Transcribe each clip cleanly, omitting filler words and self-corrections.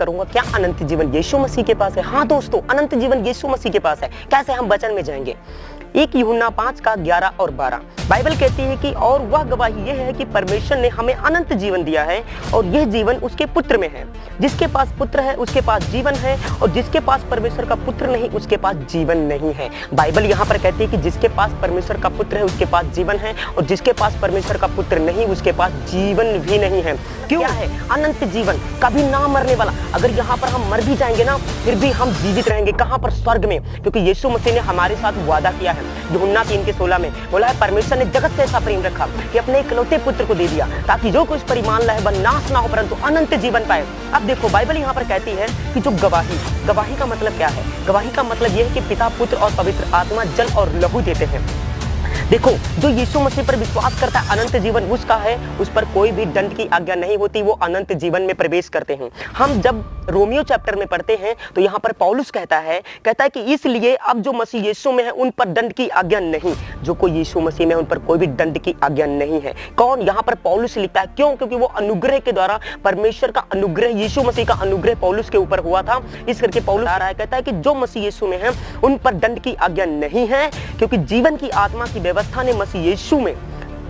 करूंगा क्या अनंत जीवन यीशु मसीह के पास है। हाँ दोस्तों, अनंत जीवन यीशु मसीह के पास है। कैसे? हम वचन में जाएंगे। 1 यूहन्ना 5 का 11 और 12 बाइबल कहती है कि और वह गवाही यह है कि परमेश्वर ने हमें अनंत जीवन दिया है और यह जीवन उसके पुत्र में है। जिसके पास पुत्र है उसके पास जीवन है और जिसके पास परमेश्वर का पुत्र नहीं उसके पास जीवन नहीं है। बाइबल यहाँ पर कहती है कि जिसके पास परमेश्वर का पुत्र है उसके पास जीवन है और जिसके पास परमेश्वर का पुत्र नहीं उसके पास जीवन भी नहीं है। क्यों है? अनंत जीवन, कभी ना मरने वाला। अगर यहाँ पर हम मर भी जाएंगे ना फिर भी हम जीवित रहेंगे। कहाँ पर? स्वर्ग में। क्योंकि यीशु मसीह ने हमारे साथ वादा किया है। यूहन्ना 3:16 में बोला है परमेश्वर ने जगत से ऐसा प्रेम रखा कि अपने इकलौते पुत्र को दे दिया ताकि जो कुछ पर ईमान लाए वह नाश ना हो परंतु अनंत जीवन पाए। अब देखो बाइबल यहाँ पर कहती है कि जो गवाही का मतलब क्या है? गवाही का मतलब यह है कि पिता, पुत्र और पवित्र आत्मा जल और लहू देते हैं। देखो, जो यीशु मसीह पर विश्वास करता है अनंत जीवन उसका है, उस पर कोई भी दंड की आज्ञा नहीं होती, वो अनंत जीवन में प्रवेश करते हैं। हम जब रोमियो चैप्टर में पढ़ते हैं तो यहाँ पर पौलुस कहता है कि इसलिए अब जो मसीह यीशु में है उन पर दंड की आज्ञा नहीं। जो कोई यीशु मसीह में है उन पर कोई भी दंड की आज्ञा नहीं है। कौन? यहाँ पर पौलुस लिखता है। क्यों? क्योंकि वो अनुग्रह के द्वारा, परमेश्वर का अनुग्रह, यीशु मसीह का अनुग्रह पौलुस के ऊपर हुआ था। इस करके पौलुस आ रहा है, कहता है कि जो मसीह यीशु में है उन पर दंड की आज्ञा नहीं है क्योंकि जीवन की आत्मा की व्यवस्था ने मसीह यीशु में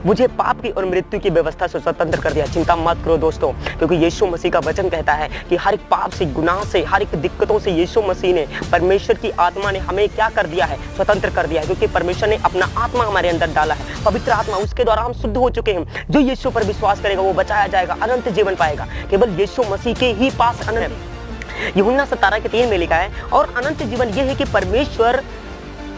मुझे पाप की और मृत्यु की व्यवस्था से स्वतंत्र कर दिया। चिंता मत करो दोस्तों, क्योंकि यीशु मसीह का वचन कहता है कि हर एक पाप से, गुनाह से, हर एक दिक्कतों से यीशु मसीह ने, परमेश्वर की आत्मा ने हमें क्या कर दिया है? स्वतंत्र कर दिया है। क्योंकि परमेश्वर ने अपना आत्मा हमारे अंदर डाला है, पवित्र आत्मा, उसके द्वारा हम शुद्ध हो चुके हैं। जो यीशु पर विश्वास करेगा वो बचाया जाएगा, अनंत जीवन पाएगा। केवल यीशु मसीह के ही पास अनंत। यूहन्ना 17:3 में लिखा है और अनंत जीवन यह है कि परमेश्वर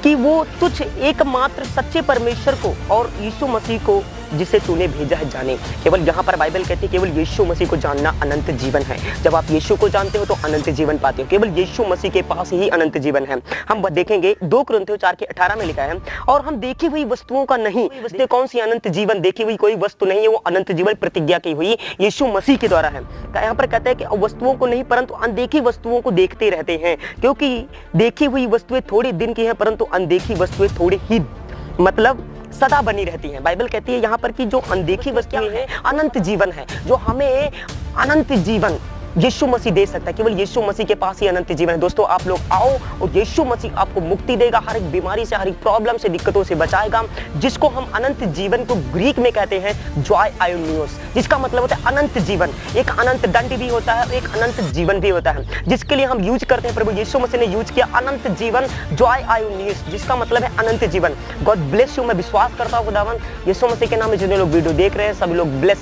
कि वो तुझ एकमात्र सच्चे परमेश्वर को और यीशु मसीह को जिसे तूने भेजा है जाने। केवल यहाँ पर बाइबल कहती है केवल यीशु मसीह को जानना अनंत जीवन है। जब आप यीशु को जानते हो तो अनंत जीवन पाते हो। केवल यीशु मसीह के पास ही अनंत जीवन है। हम देखेंगे 2 कुरिन्थियों 4:18 में लिखा है और हम देखी हुई वस्तुओं का नहीं। वस्तुएं कौन सी? अनंत जीवन। देखी हुई कोई वस्तु नहीं है, वो अनंत जीवन प्रतिज्ञा की हुई यीशु मसीह के द्वारा है। यहाँ पर कहते हैं कि वस्तुओं को नहीं परंतु अनदेखी वस्तुओं को देखते रहते हैं, क्योंकि देखी हुई वस्तुएं थोड़े दिन की हैं परंतु अनदेखी वस्तुएं थोड़े ही मतलब सदा बनी रहती हैं। बाइबल कहती है यहाँ पर कि जो अनदेखी वस्तुएं हैं अनंत जीवन है, जो हमें अनंत जीवन यीशु मसीह दे सकता है। केवल यीशु मसीह के पास ही अनंत जीवन है। दोस्तों आप लोग आओ और यीशु मसीह आपको मुक्ति देगा, हर एक बीमारी से, हर एक प्रॉब्लम से, दिक्कतों से बचाएगा, जिसको हम अनंत जीवन को ग्रीक में कहते हैं जॉय आयोनियोस, जिसका मतलब होता है अनंत जीवन। एक अनंत दंड भी होता है, एक अनंत जीवन भी होता है, जिसके लिए हम यूज करते हैं। प्रभु यीशु मसीह ने यूज किया अनंत जीवन, जॉय आयोनियोस, जिसका मतलब है अनंत जीवन। God bless you. मैं विश्वास करता हूँ खुदावन यीशु मसीह के नाम में जितने लोग वीडियो देख रहे हैं सभी लोग ब्लेस